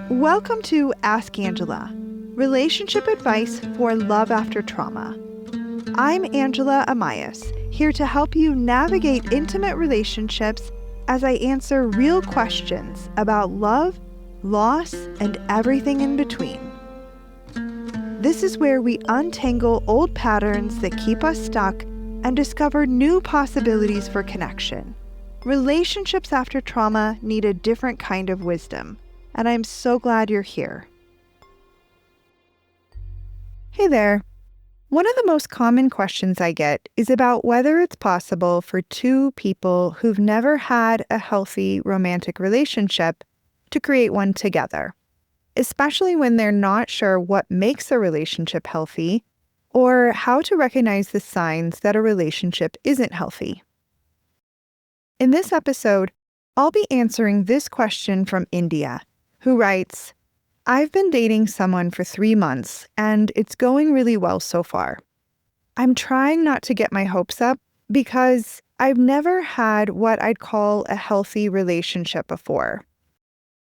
Welcome to Ask Angela, relationship advice for love after trauma. I'm Angela Amias, here to help you navigate intimate relationships as I answer real questions about love, loss, and everything in between. This is where we untangle old patterns that keep us stuck and discover new possibilities for connection. Relationships after trauma need a different kind of wisdom, and I'm so glad you're here. Hey there. One of the most common questions I get is about whether it's possible for two people who've never had a healthy romantic relationship to create one together, especially when they're not sure what makes a relationship healthy or how to recognize the signs that a relationship isn't healthy. In this episode, I'll be answering this question from India, who writes, "I've been dating someone for 3 months, and it's going really well so far. I'm trying not to get my hopes up because I've never had what I'd call a healthy relationship before.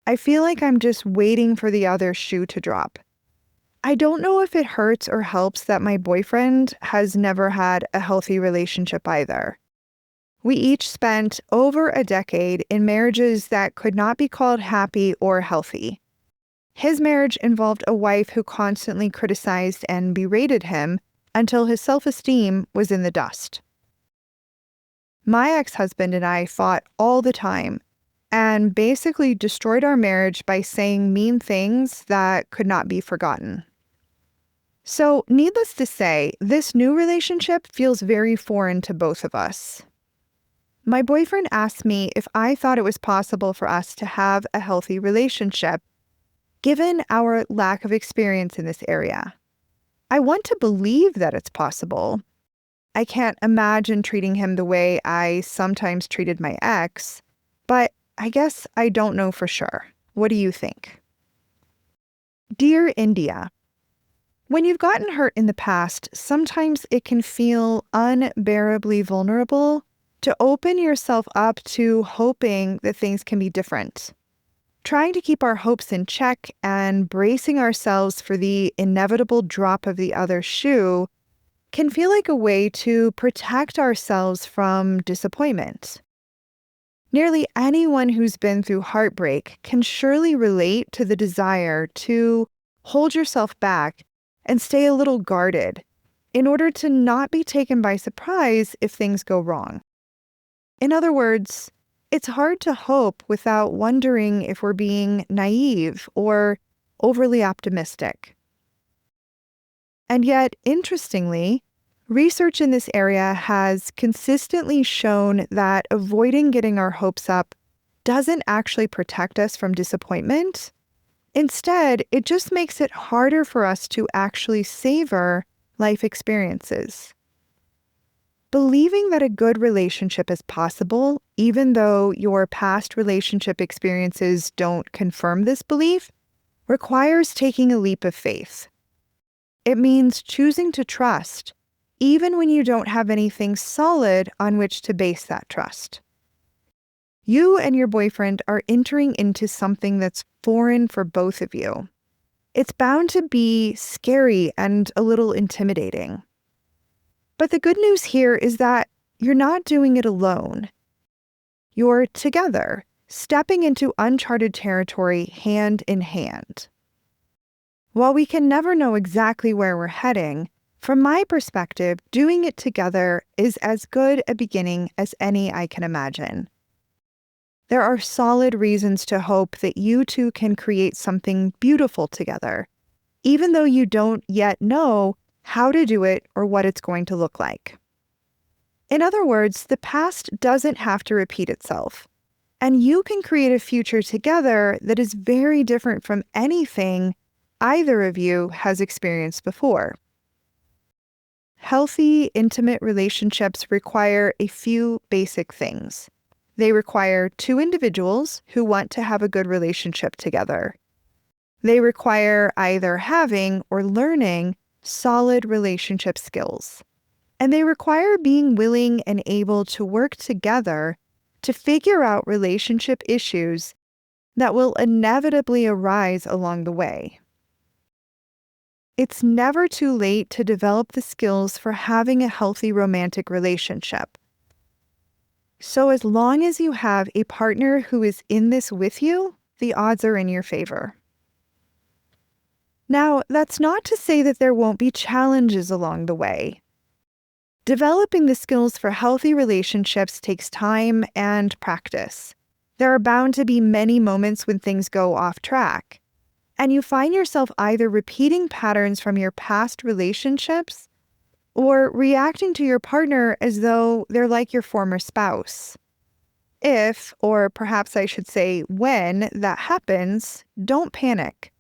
I feel like I'm just waiting for the other shoe to drop. I don't know if it hurts or helps that my boyfriend has never had a healthy relationship either. We each spent over a decade in marriages that could not be called happy or healthy. His marriage involved a wife who constantly criticized and berated him until his self-esteem was in the dust. My ex-husband and I fought all the time and basically destroyed our marriage by saying mean things that could not be forgotten. So, needless to say, this new relationship feels very foreign to both of us. My boyfriend asked me if I thought it was possible for us to have a healthy relationship, given our lack of experience in this area. I want to believe that it's possible. I can't imagine treating him the way I sometimes treated my ex, but I guess I don't know for sure. What do you think? Dear India, when you've gotten hurt in the past, sometimes it can feel unbearably vulnerable to open yourself up to hoping that things can be different. Trying to keep our hopes in check and bracing ourselves for the inevitable drop of the other shoe can feel like a way to protect ourselves from disappointment. Nearly anyone who's been through heartbreak can surely relate to the desire to hold yourself back and stay a little guarded in order to not be taken by surprise if things go wrong. In other words, it's hard to hope without wondering if we're being naive or overly optimistic. And yet, interestingly, research in this area has consistently shown that avoiding getting our hopes up doesn't actually protect us from disappointment. Instead, it just makes it harder for us to actually savor life experiences. Believing that a good relationship is possible, even though your past relationship experiences don't confirm this belief, requires taking a leap of faith. It means choosing to trust, even when you don't have anything solid on which to base that trust. You and your boyfriend are entering into something that's foreign for both of you. It's bound to be scary and a little intimidating. But the good news here is that you're not doing it alone. You're together, stepping into uncharted territory hand in hand. While we can never know exactly where we're heading, from my perspective, doing it together is as good a beginning as any I can imagine. There are solid reasons to hope that you two can create something beautiful together, even though you don't yet know how to do it or what it's going to look like. In other words, the past doesn't have to repeat itself, and you can create a future together that is very different from anything either of you has experienced before. Healthy, intimate relationships require a few basic things. They require two individuals who want to have a good relationship together. They require either having or learning solid relationship skills. And they require being willing and able to work together to figure out relationship issues that will inevitably arise along the way. It's never too late to develop the skills for having a healthy romantic relationship. So, as long as you have a partner who is in this with you, the odds are in your favor. Now, that's not to say that there won't be challenges along the way. Developing the skills for healthy relationships takes time and practice. There are bound to be many moments when things go off track, and you find yourself either repeating patterns from your past relationships or reacting to your partner as though they're like your former spouse. If, or perhaps I should say when, that happens, don't panic.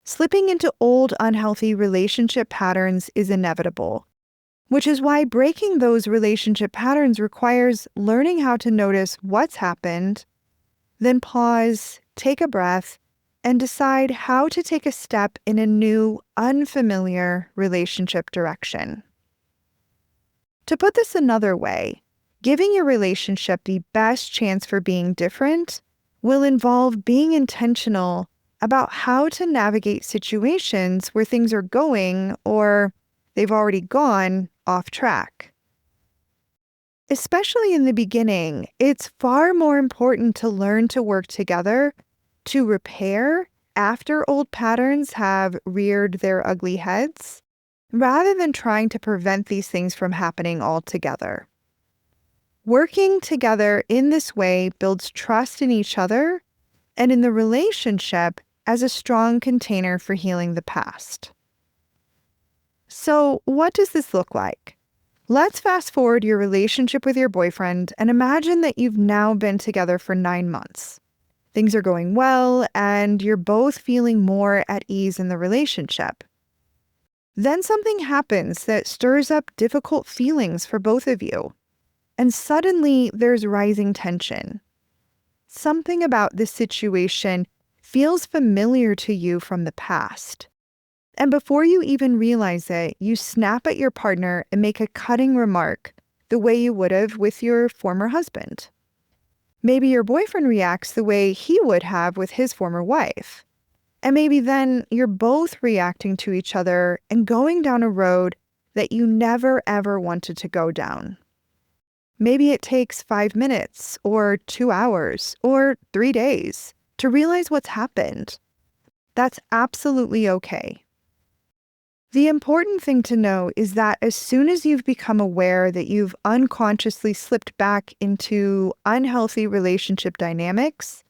Slipping into old unhealthy relationship patterns is inevitable, which is why breaking those relationship patterns requires learning how to notice what's happened, then pause, take a breath, and decide how to take a step in a new, unfamiliar relationship direction. To put this another way, giving your relationship the best chance for being different will involve being intentional about how to navigate situations where things are going, or they've already gone, off track. Especially in the beginning, it's far more important to learn to work together to repair after old patterns have reared their ugly heads, rather than trying to prevent these things from happening altogether. Working together in this way builds trust in each other and in the relationship as a strong container for healing the past. So, what does this look like? Let's fast forward your relationship with your boyfriend and imagine that you've now been together for 9 months. Things are going well, and you're both feeling more at ease in the relationship. Then something happens that stirs up difficult feelings for both of you, and suddenly there's rising tension. Something about this situation feels familiar to you from the past. And before you even realize it, you snap at your partner and make a cutting remark the way you would have with your former husband. Maybe your boyfriend reacts the way he would have with his former wife. And maybe then you're both reacting to each other and going down a road that you never ever wanted to go down. Maybe it takes 5 minutes or 2 hours or 3 days to realize what's happened. That's absolutely okay. The important thing to know is that as soon as you've become aware that you've unconsciously slipped back into unhealthy relationship dynamics,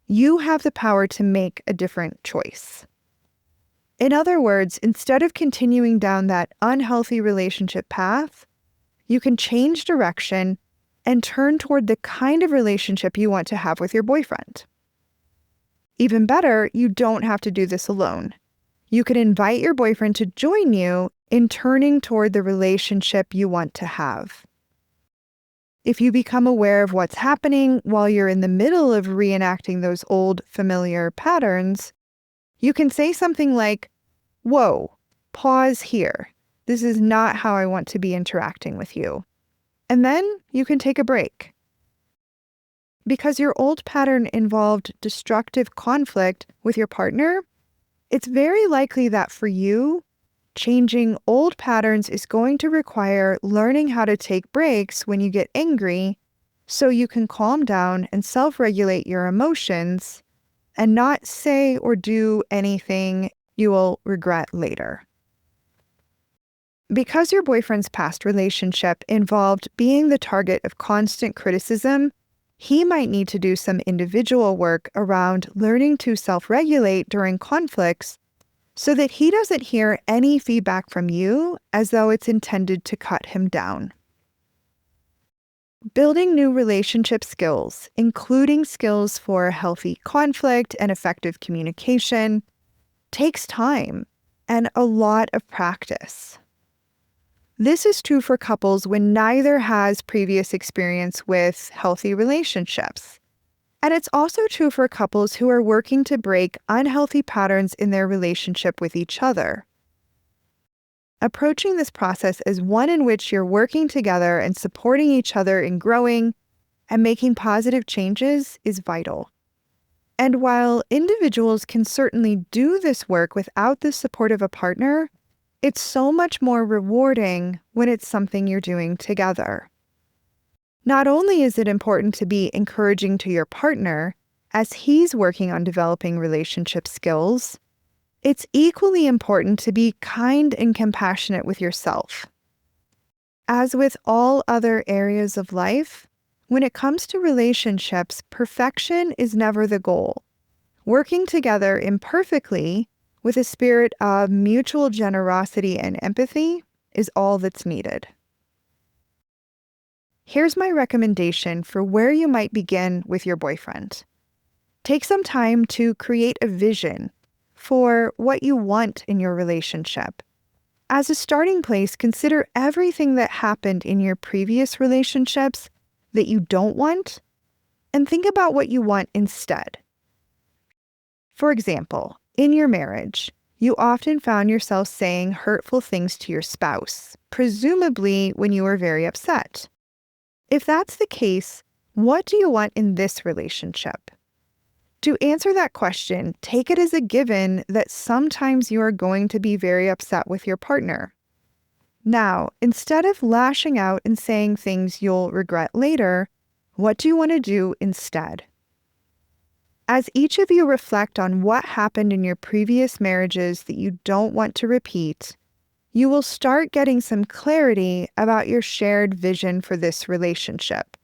you have the power to make a different choice. In other words, instead of continuing down that unhealthy relationship path, you can change direction and turn toward the kind of relationship you want to have with your boyfriend. Even better, you don't have to do this alone. You can invite your boyfriend to join you in turning toward the relationship you want to have. If you become aware of what's happening while you're in the middle of reenacting those old familiar patterns, you can say something like, "Whoa, pause here. This is not how I want to be interacting with you." And then you can take a break. Because your old pattern involved destructive conflict with your partner, it's very likely that for you, changing old patterns is going to require learning how to take breaks when you get angry so you can calm down and self-regulate your emotions and not say or do anything you will regret later. Because your boyfriend's past relationship involved being the target of constant criticism, he might need to do some individual work around learning to self-regulate during conflicts so that he doesn't hear any feedback from you as though it's intended to cut him down. Building new relationship skills, including skills for healthy conflict and effective communication, takes time and a lot of practice. This is true for couples when neither has previous experience with healthy relationships. And it's also true for couples who are working to break unhealthy patterns in their relationship with each other. Approaching this process as one in which you're working together and supporting each other in growing and making positive changes is vital. And while individuals can certainly do this work without the support of a partner, it's so much more rewarding when it's something you're doing together. Not only is it important to be encouraging to your partner as he's working on developing relationship skills, it's equally important to be kind and compassionate with yourself. As with all other areas of life, when it comes to relationships, perfection is never the goal. Working together imperfectly with a spirit of mutual generosity and empathy is all that's needed. Here's my recommendation for where you might begin with your boyfriend. Take some time to create a vision for what you want in your relationship. As a starting place, consider everything that happened in your previous relationships that you don't want, and think about what you want instead. For example, in your marriage, you often found yourself saying hurtful things to your spouse, presumably when you were very upset. If that's the case, what do you want in this relationship? To answer that question, take it as a given that sometimes you are going to be very upset with your partner. Now, instead of lashing out and saying things you'll regret later, what do you want to do instead? As each of you reflect on what happened in your previous marriages that you don't want to repeat, you will start getting some clarity about your shared vision for this relationship.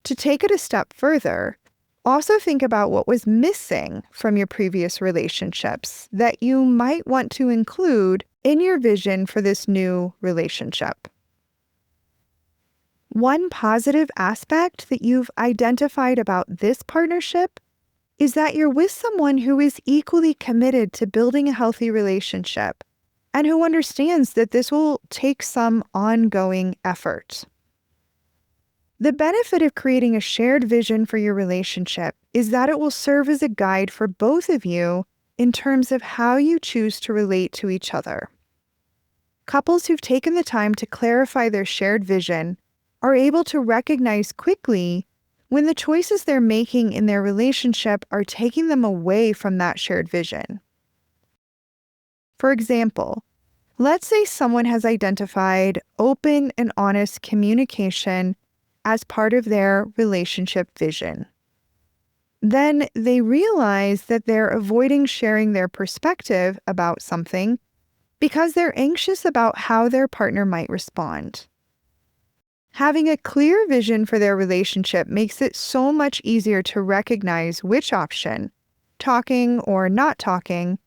To take it a step further, also think about what was missing from your previous relationships that you might want to include in your vision for this new relationship. One positive aspect that you've identified about this partnership is that you're with someone who is equally committed to building a healthy relationship and who understands that this will take some ongoing effort. The benefit of creating a shared vision for your relationship is that it will serve as a guide for both of you in terms of how you choose to relate to each other. Couples who've taken the time to clarify their shared vision are able to recognize quickly when the choices they're making in their relationship are taking them away from that shared vision. For example, let's say someone has identified open and honest communication as part of their relationship vision. Then they realize that they're avoiding sharing their perspective about something because they're anxious about how their partner might respond. Having a clear vision for their relationship makes it so much easier to recognize which option, talking or not talking,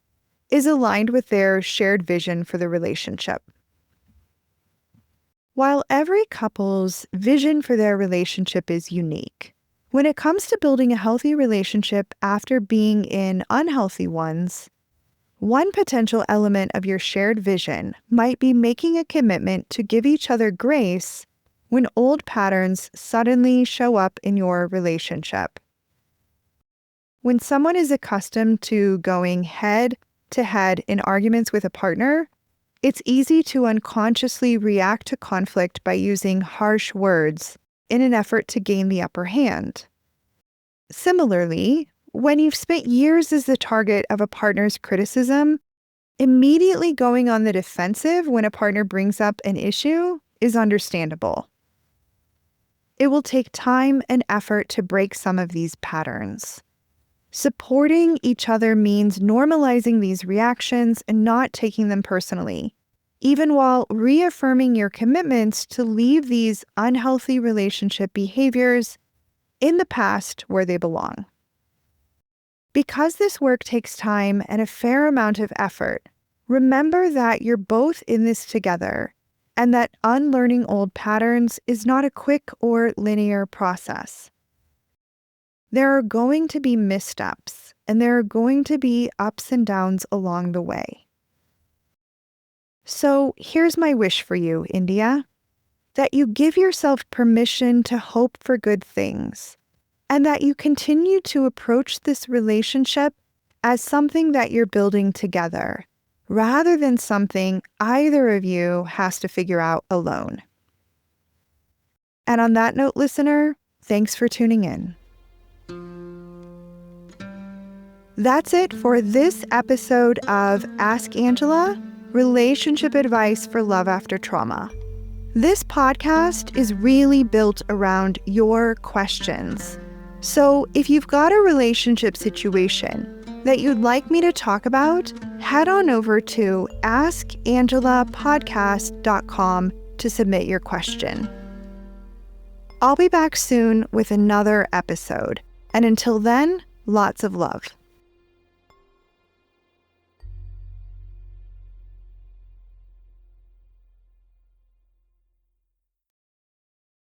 is aligned with their shared vision for the relationship. While every couple's vision for their relationship is unique, when it comes to building a healthy relationship after being in unhealthy ones, one potential element of your shared vision might be making a commitment to give each other grace when old patterns suddenly show up in your relationship. When someone is accustomed to going head to head in arguments with a partner, it's easy to unconsciously react to conflict by using harsh words in an effort to gain the upper hand. Similarly, when you've spent years as the target of a partner's criticism, immediately going on the defensive when a partner brings up an issue is understandable. It will take time and effort to break some of these patterns. Supporting each other means normalizing these reactions and not taking them personally, even while reaffirming your commitments to leave these unhealthy relationship behaviors in the past where they belong. Because this work takes time and a fair amount of effort, remember that you're both in this together and that unlearning old patterns is not a quick or linear process. There are going to be missteps, and there are going to be ups and downs along the way. So here's my wish for you, India, that you give yourself permission to hope for good things, and that you continue to approach this relationship as something that you're building together, rather than something either of you has to figure out alone. And on that note, listener, thanks for tuning in. That's it for this episode of Ask Angela, Relationship Advice for Love After Trauma. This podcast is really built around your questions. So if you've got a relationship situation that you'd like me to talk about, head on over to askangelapodcast.com to submit your question. I'll be back soon with another episode. And until then, lots of love.